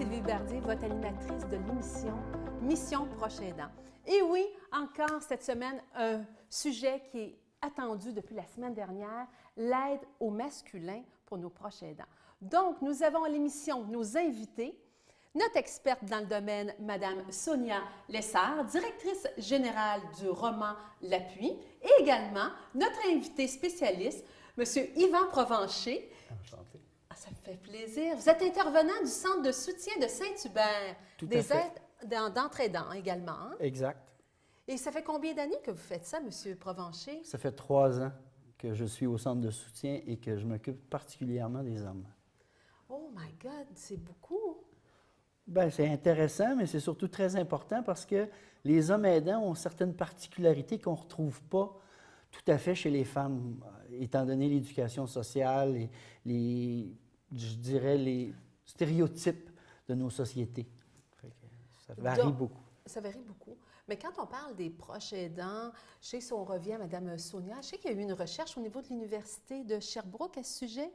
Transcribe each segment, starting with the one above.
Sylvie Bardier, votre animatrice de l'émission Mission Proche Aidant. Et oui, encore cette semaine, un sujet qui est attendu depuis la semaine dernière, l'aide au masculin pour nos proches aidants. Donc, nous avons à l'émission nos invités, notre experte dans le domaine, Mme Sonia Lessard, directrice générale du roman L'Appui, et également notre invité spécialiste, M. Yvan Provencher. Enchanté. Ah, ça me fait plaisir. Vous êtes intervenant du Centre de soutien de Saint-Hubert, des aides d'entraidants également. Hein? Exact. Et ça fait combien d'années que vous faites ça, M. Provencher? Ça fait 3 ans que je suis au centre de soutien et que je m'occupe particulièrement des hommes. Oh my God, c'est beaucoup! Bien, c'est intéressant, mais c'est surtout très important parce que les hommes aidants ont certaines particularités qu'on ne retrouve pas tout à fait chez les femmes, étant donné l'éducation sociale et je dirais, les stéréotypes de nos sociétés. Ça varie beaucoup. Ça varie beaucoup. Mais quand on parle des proches aidants, je sais, si on revient à Mme Sonia, je sais qu'il y a eu une recherche au niveau de l'Université de Sherbrooke à ce sujet,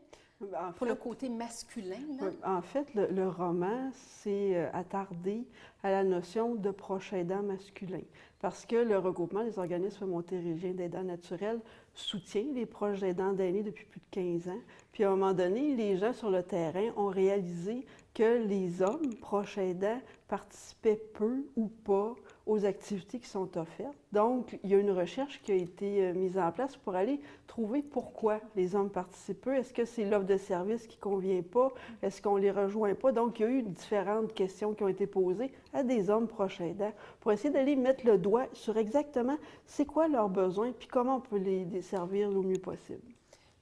pour le côté masculin. Là. En fait, le roman s'est attardé à la notion de proche aidant masculin, parce que le regroupement des organismes montérégiens d'aidants naturels soutient les proches aidants d'aînés depuis plus de 15 ans. Puis à un moment donné, les gens sur le terrain ont réalisé que les hommes proches aidants participaient peu ou pas aux activités qui sont offertes. Donc, il y a une recherche qui a été mise en place pour aller trouver pourquoi les hommes participent peu. Est-ce que c'est l'offre de service qui ne convient pas? Est-ce qu'on ne les rejoint pas? Donc, il y a eu différentes questions qui ont été posées à des hommes proches aidants pour essayer d'aller mettre le doigt sur exactement c'est quoi leurs besoins puis comment on peut les desservir le mieux possible.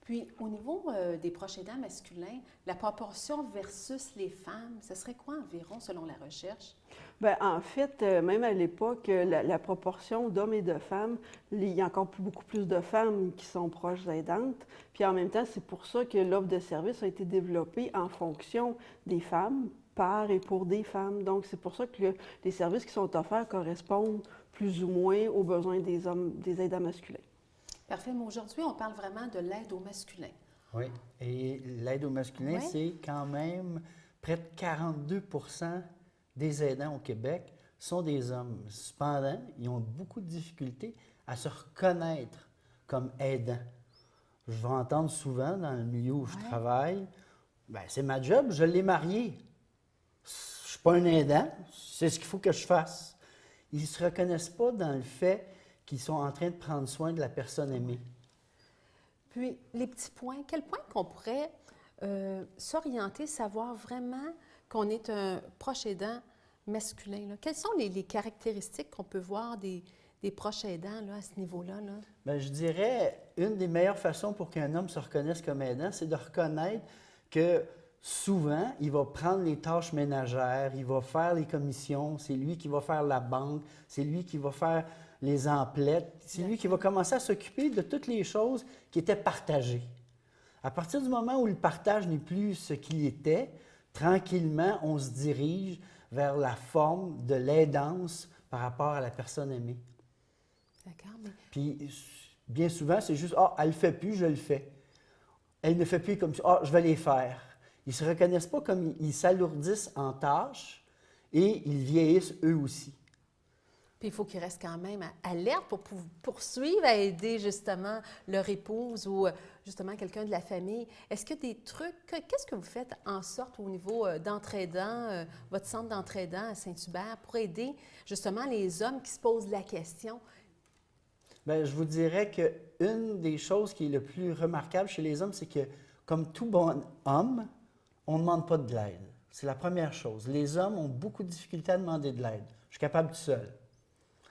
Puis, au niveau des proches aidants masculins, la proportion versus les femmes, ce serait quoi environ selon la recherche? Bien, en fait, même à l'époque, la proportion d'hommes et de femmes, il y a encore beaucoup plus de femmes qui sont proches aidantes. Puis en même temps, c'est pour ça que l'offre de service a été développée en fonction des femmes, par et pour des femmes. Donc, c'est pour ça que les services qui sont offerts correspondent plus ou moins aux besoins des hommes, des aidants masculins. Parfait, mais aujourd'hui, on parle vraiment de l'aide au masculin. Oui, et l'aide au masculin, c'est quand même près de 42 des aidants au Québec sont des hommes. Cependant, ils ont beaucoup de difficultés à se reconnaître comme aidants. Je vais entendre souvent dans le milieu où je travaille, bien, c'est ma job, je l'ai marié. Je ne suis pas un aidant, c'est ce qu'il faut que je fasse. Ils ne se reconnaissent pas dans le fait qu'ils sont en train de prendre soin de la personne aimée. Puis, les petits points, quel point qu'on pourrait s'orienter, savoir vraiment qu'on est un proche aidant masculin? Là? Quelles sont les caractéristiques qu'on peut voir des proches aidants là, à ce niveau-là? Là? Bien, je dirais, une des meilleures façons pour qu'un homme se reconnaisse comme aidant, c'est de reconnaître que souvent, il va prendre les tâches ménagères, il va faire les commissions, c'est lui qui va faire la banque, c'est lui qui va faire les emplettes, c'est lui qui va commencer à s'occuper de toutes les choses qui étaient partagées. À partir du moment où le partage n'est plus ce qu'il était, tranquillement, on se dirige vers la forme de l'aidance par rapport à la personne aimée. D'accord, mais... Puis, bien souvent, c'est juste « Ah, elle ne le fait plus, je le fais. Elle ne fait plus comme ça. Ah, je vais les faire. » Ils ne se reconnaissent pas comme ils s'alourdissent en tâches et ils vieillissent eux aussi. Puis il faut qu'ils restent quand même alertes pour poursuivre à aider justement leur épouse ou justement quelqu'un de la famille. Est-ce qu'il y a des trucs, qu'est-ce que vous faites en sorte au niveau d'entraidants, votre centre d'entraidants à Saint-Hubert, pour aider justement les hommes qui se posent la question? Bien, je vous dirais qu'une des choses qui est le plus remarquable chez les hommes, c'est que, comme tout bon homme, on ne demande pas de l'aide. C'est la première chose. Les hommes ont beaucoup de difficultés à demander de l'aide. Je suis capable tout seul.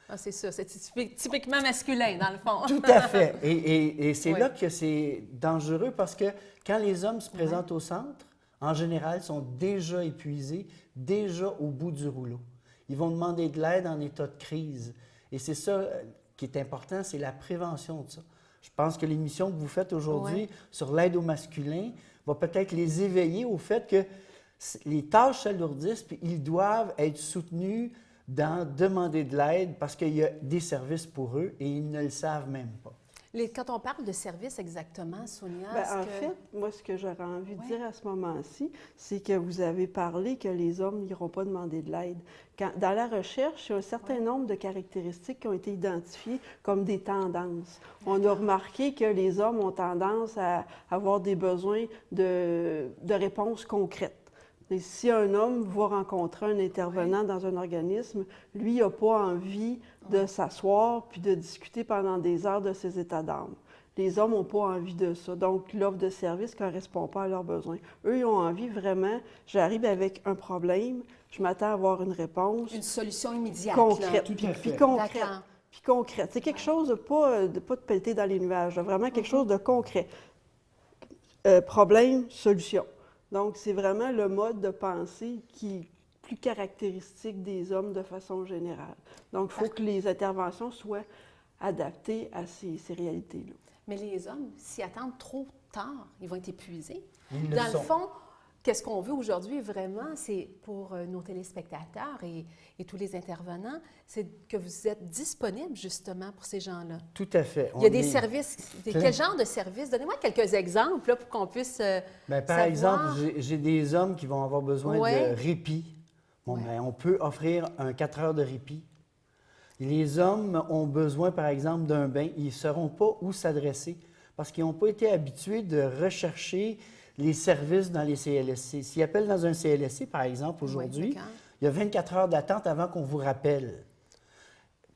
Ah, c'est ça, c'est typiquement masculin, dans le fond. Tout à fait. Et c'est là que c'est dangereux parce que quand les hommes se présentent au centre, en général, ils sont déjà épuisés, déjà au bout du rouleau. Ils vont demander de l'aide en état de crise. Et c'est ça qui est important, c'est la prévention de ça. Je pense que l'émission que vous faites aujourd'hui sur l'aide au masculin va peut-être les éveiller au fait que les tâches s'alourdissent, puis ils doivent être soutenus dans demander de l'aide parce qu'il y a des services pour eux et ils ne le savent même pas. Quand on parle de service exactement, Sonia, Bien, en fait, moi, ce que j'aurais envie de Oui. dire à ce moment-ci, c'est que vous avez parlé que les hommes n'iront pas demander de l'aide. Dans la recherche, il y a un certain nombre de caractéristiques qui ont été identifiées comme des tendances. On a remarqué que les hommes ont tendance à avoir des besoins de réponses concrètes. Et si un homme va rencontrer un intervenant dans un organisme, lui, il n'a pas envie de s'asseoir puis de discuter pendant des heures de ses états d'âme. Les hommes n'ont pas envie de ça. Donc, l'offre de service ne correspond pas à leurs besoins. Eux, ils ont envie vraiment, j'arrive avec un problème, je m'attends à avoir une réponse une solution immédiate. concrète. Tout à fait. Puis concrète. D'accord. Puis concrète. C'est quelque chose de pas de pelleter dans les nuages, là, vraiment quelque chose de concret. Problème, solution. Donc, c'est vraiment le mode de pensée qui est plus caractéristique des hommes de façon générale. Donc, il faut que les interventions soient adaptées à ces réalités-là. Mais les hommes, s'y attendent trop tard, ils vont être épuisés. Ils le Dans sont. le fond, qu'est-ce qu'on veut aujourd'hui vraiment, c'est pour nos téléspectateurs et tous les intervenants, c'est que vous êtes disponibles justement pour ces gens-là. Tout à fait. Il y a On des est- services. plein. Quel genre de services? Donnez-moi quelques exemples là, pour qu'on puisse Bien, par savoir. exemple, j'ai des hommes qui vont avoir besoin Ouais. de répit. Bon, Ouais. bien, on peut offrir un 4 heures de répit. Les hommes ont besoin, par exemple, d'un bain. Ils ne sauront pas où s'adresser parce qu'ils n'ont pas été habitués de rechercher les services dans les CLSC. S'ils appellent dans un CLSC, par exemple, aujourd'hui, d'accord. il y a 24 heures d'attente avant qu'on vous rappelle.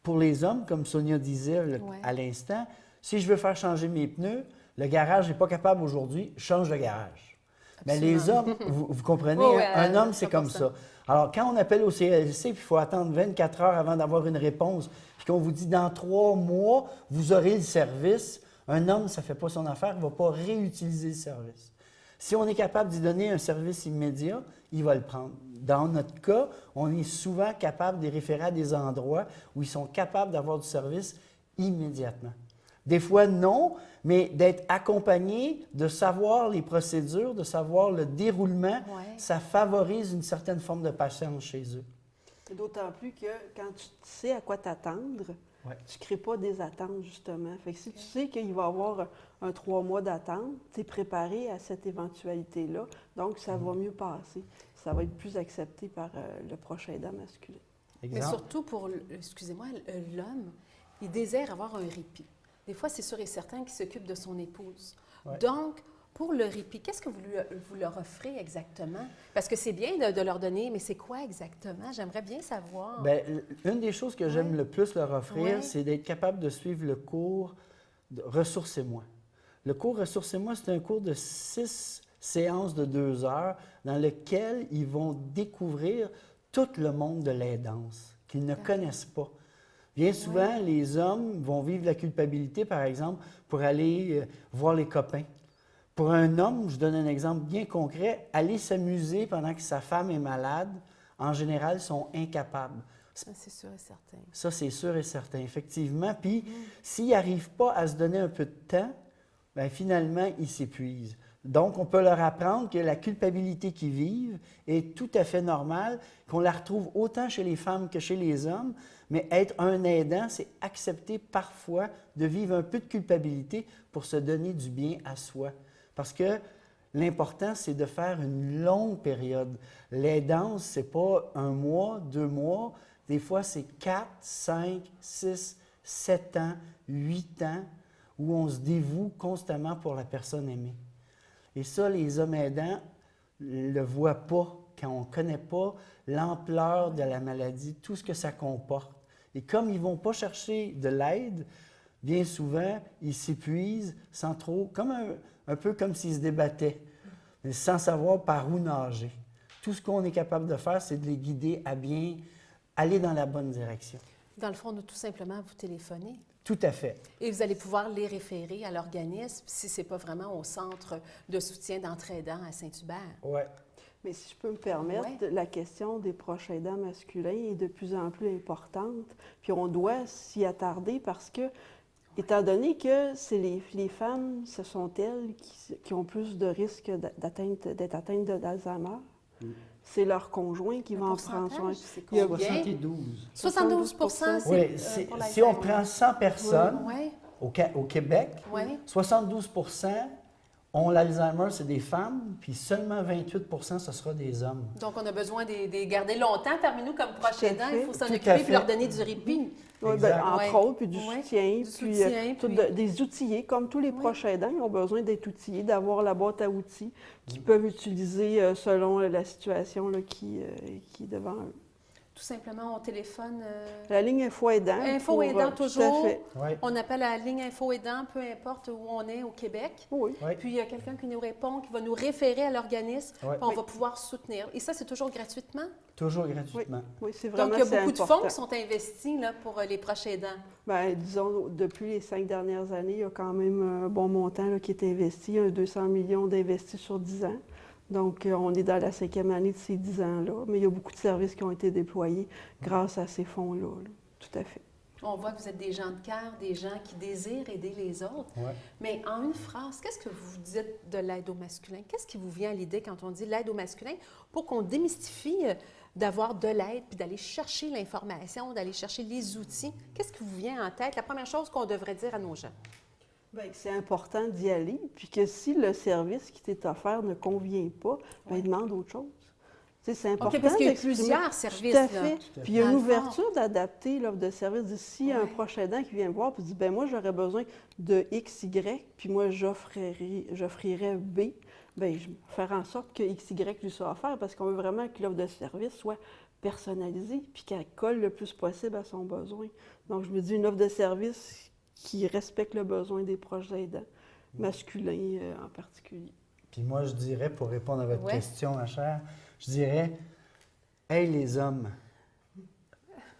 Pour les hommes, comme Sonia disait Ouais. à l'instant, si je veux faire changer mes pneus, le garage n'est pas capable aujourd'hui, change le garage. Mais les hommes, vous comprenez, Oui, oui, un homme, c'est comme 100%. ça. Alors, quand on appelle au CLSC, puis il faut attendre 24 heures avant d'avoir une réponse, puis qu'on vous dit dans 3 mois, vous aurez le service, un homme, ça ne fait pas son affaire, il ne va pas réutiliser le service. Si on est capable d'y donner un service immédiat, il va le prendre. Dans notre cas, on est souvent capable de les référer à des endroits où ils sont capables d'avoir du service immédiatement. Des fois, non, mais d'être accompagné, de savoir les procédures, de savoir le déroulement, Ouais. ça favorise une certaine forme de patience chez eux. D'autant plus que quand tu sais à quoi t'attendre, Ouais. tu ne crées pas des attentes, justement. Fait que si tu sais qu'il va y avoir un 3 mois d'attente, tu es préparé à cette éventualité-là, donc ça va mieux passer. Ça va être plus accepté par le prochain aidant masculin. Mais Exemple. surtout pour, excusez-moi, l'homme, il désire avoir un répit. Des fois, c'est sûr et certain qu'il s'occupe de son épouse. Ouais. Donc, pour le répit, qu'est-ce que vous leur offrez exactement? Parce que c'est bien de leur donner, mais c'est quoi exactement? J'aimerais bien savoir. Bien, une des choses que j'aime Ouais. le plus leur offrir, Ouais. c'est d'être capable de suivre le cours de Ressourcez-moi. Le cours Ressourcez-moi, c'est un cours de 6 séances de 2 heures dans lequel ils vont découvrir tout le monde de l'aidance qu'ils ne connaissent pas. Bien souvent, les hommes vont vivre la culpabilité, par exemple, pour aller voir les copains. Pour un homme, je donne un exemple bien concret, aller s'amuser pendant que sa femme est malade, en général, ils sont incapables. Ça, c'est sûr et certain. Ça, c'est sûr et certain, effectivement. Puis, s'ils n'arrivent pas à se donner un peu de temps, bien, finalement, ils s'épuisent. Donc, on peut leur apprendre que la culpabilité qu'ils vivent est tout à fait normale, qu'on la retrouve autant chez les femmes que chez les hommes, mais être un aidant, c'est accepter parfois de vivre un peu de culpabilité pour se donner du bien à soi. Parce que l'important, c'est de faire une longue période. L'aidance, ce n'est pas 1 mois, 2 mois. Des fois, c'est 4, 5, 6, 7 ans, 8 ans, où on se dévoue constamment pour la personne aimée. Et ça, les hommes aidants ne le voient pas quand on ne connaît pas l'ampleur de la maladie, tout ce que ça comporte. Et comme ils ne vont pas chercher de l'aide, bien souvent, ils s'épuisent sans trop, comme un peu comme s'ils se débattaient, mais sans savoir par où nager. Tout ce qu'on est capable de faire, c'est de les guider à bien aller dans la bonne direction. Dans le fond, de tout simplement vous téléphoner. Tout à fait. Et vous allez pouvoir les référer à l'organisme si ce n'est pas vraiment au centre de soutien d'entraidants à Saint-Hubert. Oui. Mais si je peux me permettre, Ouais. la question des proches aidants masculins est de plus en plus importante, puis on doit s'y attarder parce que, étant donné que c'est les femmes, ce sont elles qui ont plus de risques d'être atteintes d'Alzheimer, c'est leur conjoint qui va en prendre soin. C'est Il y a combien? 72. 72 Oui, pour si on l'Alzheimer. prend 100 personnes, Oui. au Québec, Oui. 72 ont l'Alzheimer, c'est des femmes, puis seulement 28 ce sera des hommes. Donc, on a besoin de les garder longtemps parmi nous comme proches Tout à aidants. fait. Il faut s'en Tout à occuper et fait. leur donner du répit. Oui, Exact. entre Ouais. autres, puis du Ouais. soutien, Du puis, soutien, tout puis- des outillés. Comme tous les Oui. proches aidants, ils ont besoin d'être outillés, d'avoir la boîte à outils qu'ils peuvent utiliser selon la situation là, qui est devant eux. Tout simplement, on téléphone. La ligne Info Aidant. Info pour, Aidant, tout à toujours. fait. Oui. On appelle la ligne Info Aidant, peu importe où on est au Québec. Oui. Oui. Puis il y a quelqu'un qui nous répond, qui va nous référer à l'organisme, Ouais. puis on va pouvoir soutenir. Et ça, c'est toujours gratuitement. Toujours gratuitement. Oui, c'est vraiment Donc, il y a c'est beaucoup de important. fonds qui sont investis là, pour les proches aidants. Bien, disons, depuis les 5 dernières années, il y a quand même un bon montant là, qui est investi, un 200 millions d'investis sur 10 ans. Donc, on est dans la 5e année de ces 10 ans-là, mais il y a beaucoup de services qui ont été déployés grâce à ces fonds-là. Là. Tout à fait. On voit que vous êtes des gens de cœur, des gens qui désirent aider les autres. Ouais. Mais en une phrase, qu'est-ce que vous dites de l'aide au masculin? Qu'est-ce qui vous vient à l'idée quand on dit l'aide au masculin pour qu'on démystifie d'avoir de l'aide puis d'aller chercher l'information, d'aller chercher les outils? Qu'est-ce qui vous vient en tête? La première chose qu'on devrait dire à nos gens. Bien, c'est important d'y aller, puis que si le service qui t'est offert ne convient pas, bien, demande autre chose. Tu sais, c'est important. OK, parce qu'il y a d'exprimer- plusieurs services. Tout à là. fait. à Puis il y a Dans une le fond. ouverture d'adapter l'offre de service. S'il y a un Ouais. proche aidant qui vient me voir et dit ben moi, j'aurais besoin de X, Y, puis moi, j'offrirais B, bien, je vais faire en sorte que X, Y lui soit offert parce qu'on veut vraiment que l'offre de service soit personnalisée puis qu'elle colle le plus possible à son besoin. Donc, je me dis une offre de service qui respecte le besoin des proches aidants, masculins en particulier. Puis moi, je dirais, pour répondre à votre Ouais. question, ma chère, je dirais, hey les hommes,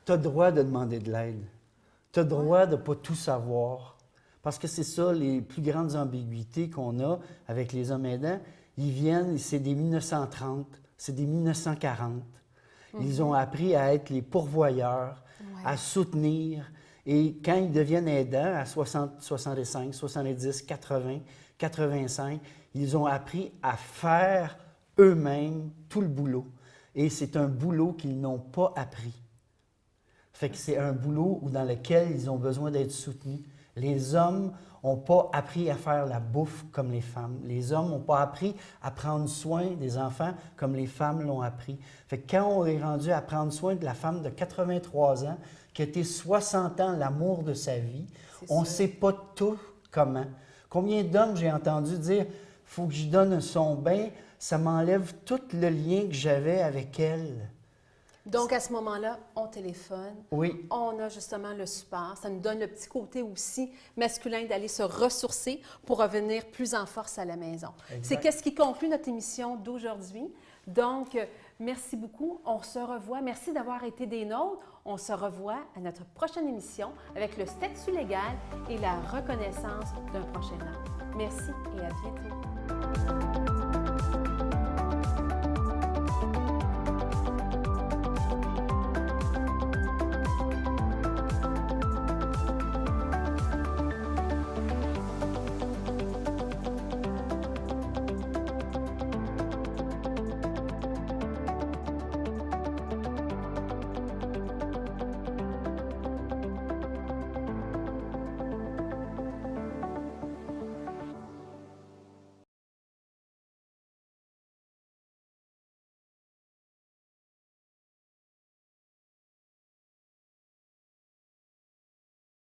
tu as le droit de demander de l'aide. Tu as le droit de ne pas tout savoir. Parce que c'est ça, les plus grandes ambiguïtés qu'on a avec les hommes aidants. Ils viennent, c'est des 1930, c'est des 1940. Ils ont appris à être les pourvoyeurs, à soutenir. Et quand ils deviennent aidants, à 60, 65, 70, 80, 85, ils ont appris à faire eux-mêmes tout le boulot. Et c'est un boulot qu'ils n'ont pas appris. Fait que c'est un boulot dans lequel ils ont besoin d'être soutenus. Les hommes n'ont pas appris à faire la bouffe comme les femmes. Les hommes n'ont pas appris à prendre soin des enfants comme les femmes l'ont appris. Fait que quand on est rendu à prendre soin de la femme de 83 ans, qui a été 60 ans l'amour de sa vie, C'est on ne sûr. sait pas tout comment. Combien d'hommes j'ai entendu dire « faut que je donne son bain, ça m'enlève tout le lien que j'avais avec elle ». Donc, à ce moment-là, on téléphone. Oui, On a justement le support. Ça nous donne le petit côté aussi masculin d'aller se ressourcer pour revenir plus en force à la maison. Exact. C'est qu'est-ce qui conclut notre émission d'aujourd'hui. Donc, merci beaucoup. On se revoit. Merci d'avoir été des nôtres. On se revoit à notre prochaine émission avec le statut légal et la reconnaissance d'un prochain an. Merci et à bientôt.